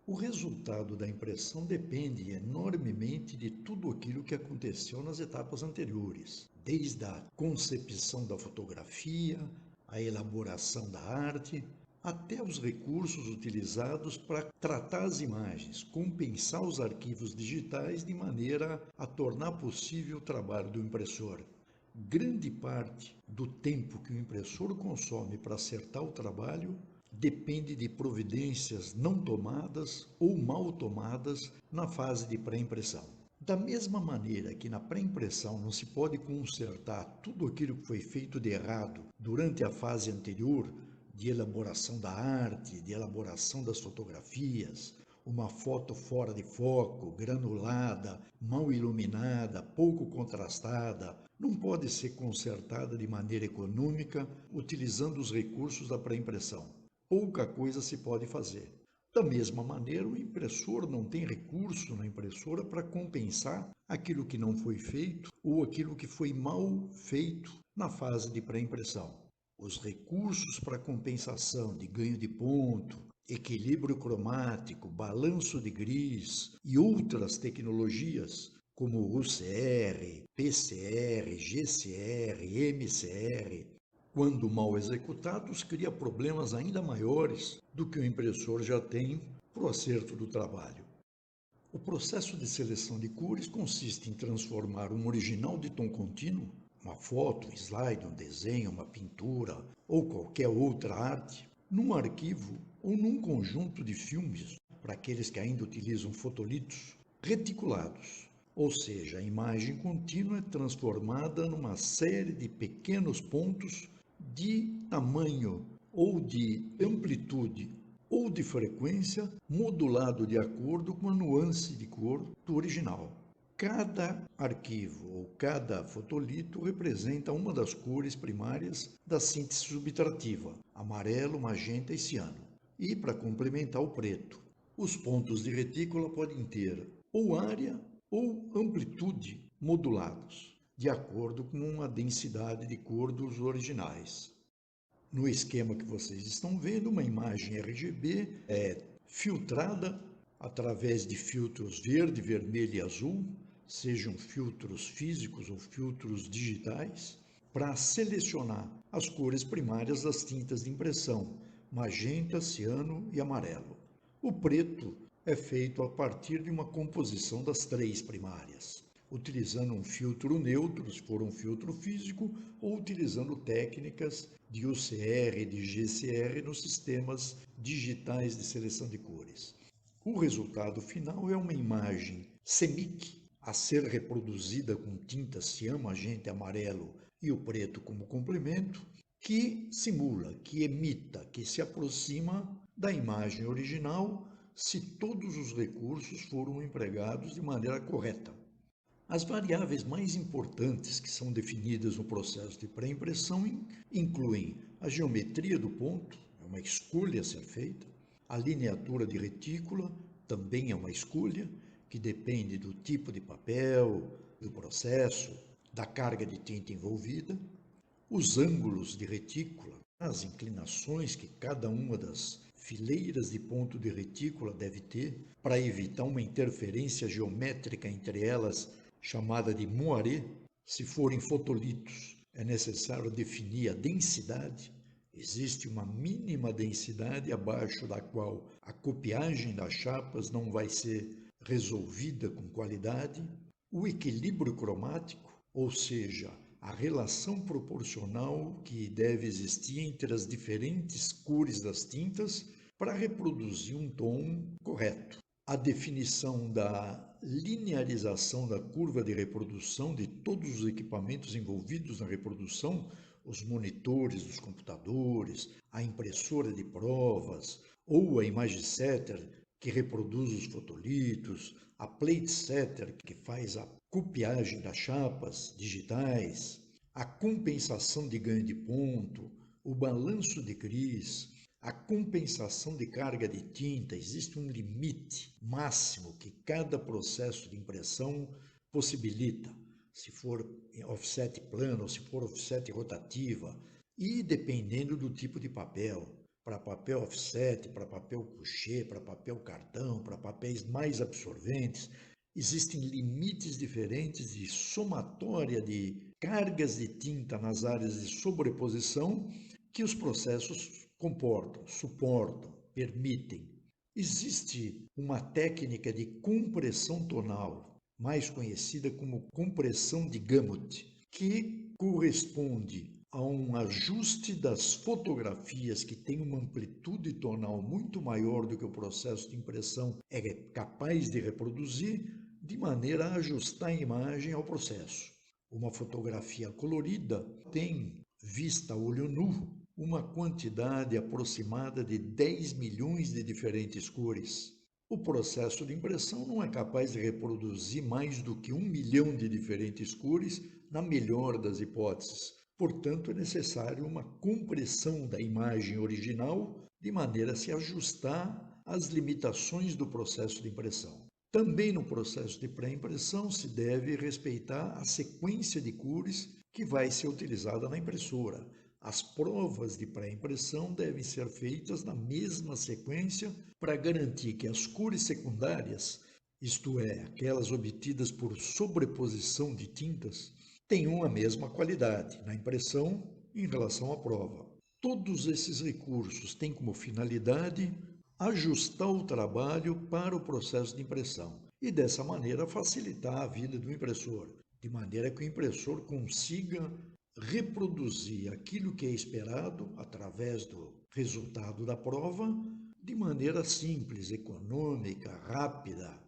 O resultado da impressão depende enormemente de tudo aquilo que aconteceu nas etapas anteriores, desde a concepção da fotografia, a elaboração da arte, até os recursos utilizados para tratar as imagens, compensar os arquivos digitais de maneira a tornar possível o trabalho do impressor. Grande parte do tempo que o impressor consome para acertar o trabalho depende de providências não tomadas ou mal tomadas na fase de pré-impressão. Da mesma maneira que na pré-impressão não se pode consertar tudo aquilo que foi feito de errado durante a fase anterior, de elaboração da arte, de elaboração das fotografias, uma foto fora de foco, granulada, mal iluminada, pouco contrastada, não pode ser consertada de maneira econômica utilizando os recursos da pré-impressão. Pouca coisa se pode fazer. Da mesma maneira, o impressor não tem recurso na impressora para compensar aquilo que não foi feito ou aquilo que foi mal feito na fase de pré-impressão. Os recursos para compensação de ganho de ponto, equilíbrio cromático, balanço de gris e outras tecnologias, como UCR, PCR, GCR, MCR, quando mal executados, cria problemas ainda maiores do que o impressor já tem para o acerto do trabalho. O processo de seleção de cores consiste em transformar um original de tom contínuo, uma foto, um slide, um desenho, uma pintura ou qualquer outra arte, num arquivo ou num conjunto de filmes, para aqueles que ainda utilizam fotolitos, reticulados. Ou seja, a imagem contínua é transformada numa série de pequenos pontos de tamanho ou de amplitude ou de frequência modulado de acordo com a nuance de cor do original. Cada arquivo ou cada fotolito representa uma das cores primárias da síntese subtrativa, amarelo, magenta e ciano. E, para complementar, o preto. Os pontos de retícula podem ter ou área ou amplitude modulados, de acordo com a densidade de cor dos originais. No esquema que vocês estão vendo, uma imagem RGB é filtrada através de filtros verde, vermelho e azul, sejam filtros físicos ou filtros digitais, para selecionar as cores primárias das tintas de impressão, magenta, ciano e amarelo. O preto é feito a partir de uma composição das três primárias, utilizando um filtro neutro, se for um filtro físico, ou utilizando técnicas de UCR e de GCR nos sistemas digitais de seleção de cores. O resultado final é uma imagem CMYK a ser reproduzida com tinta cian, magenta e amarelo e o preto como complemento, que simula, que imita, que se aproxima da imagem original se todos os recursos foram empregados de maneira correta. As variáveis mais importantes que são definidas no processo de pré-impressão incluem a geometria do ponto, é uma escolha a ser feita, a lineatura de retícula também é uma escolha, que depende do tipo de papel, do processo, da carga de tinta envolvida, os ângulos de retícula, as inclinações que cada uma das fileiras de ponto de retícula deve ter para evitar uma interferência geométrica entre elas, chamada de moiré. Se forem fotolitos, é necessário definir a densidade. Existe uma mínima densidade abaixo da qual a copiagem das chapas não vai ser resolvida com qualidade. O equilíbrio cromático, ou seja, a relação proporcional que deve existir entre as diferentes cores das tintas para reproduzir um tom correto. A definição da linearização da curva de reprodução de todos os equipamentos envolvidos na reprodução, os monitores dos computadores, a impressora de provas ou a image setter que reproduz os fotolitos, a plate setter que faz a copiagem das chapas digitais, a compensação de ganho de ponto, o balanço de gris, a compensação de carga de tinta. Existe um limite máximo que cada processo de impressão possibilita, se for offset plano ou se for offset rotativa, e dependendo do tipo de papel. para papel offset, para papel couché, para papel cartão, para papéis mais absorventes. Existem limites diferentes de somatória de cargas de tinta nas áreas de sobreposição que os processos comportam, suportam, permitem. Existe uma técnica de compressão tonal, mais conhecida como compressão de Gamow, que corresponde a um ajuste das fotografias que tem uma amplitude tonal muito maior do que o processo de impressão é capaz de reproduzir, de maneira a ajustar a imagem ao processo. Uma fotografia colorida tem, vista a olho nu, uma quantidade aproximada de 10 milhões de diferentes cores. O processo de impressão não é capaz de reproduzir mais do que 1 milhão de diferentes cores, na melhor das hipóteses. Portanto, é necessário uma compressão da imagem original de maneira a se ajustar às limitações do processo de impressão. Também no processo de pré-impressão se deve respeitar a sequência de cores que vai ser utilizada na impressora. As provas de pré-impressão devem ser feitas na mesma sequência para garantir que as cores secundárias, isto é, aquelas obtidas por sobreposição de tintas, tenham a mesma qualidade na impressão em relação à prova. Todos esses recursos têm como finalidade ajustar o trabalho para o processo de impressão e, dessa maneira, facilitar a vida do impressor, de maneira que o impressor consiga reproduzir aquilo que é esperado através do resultado da prova de maneira simples, econômica, rápida,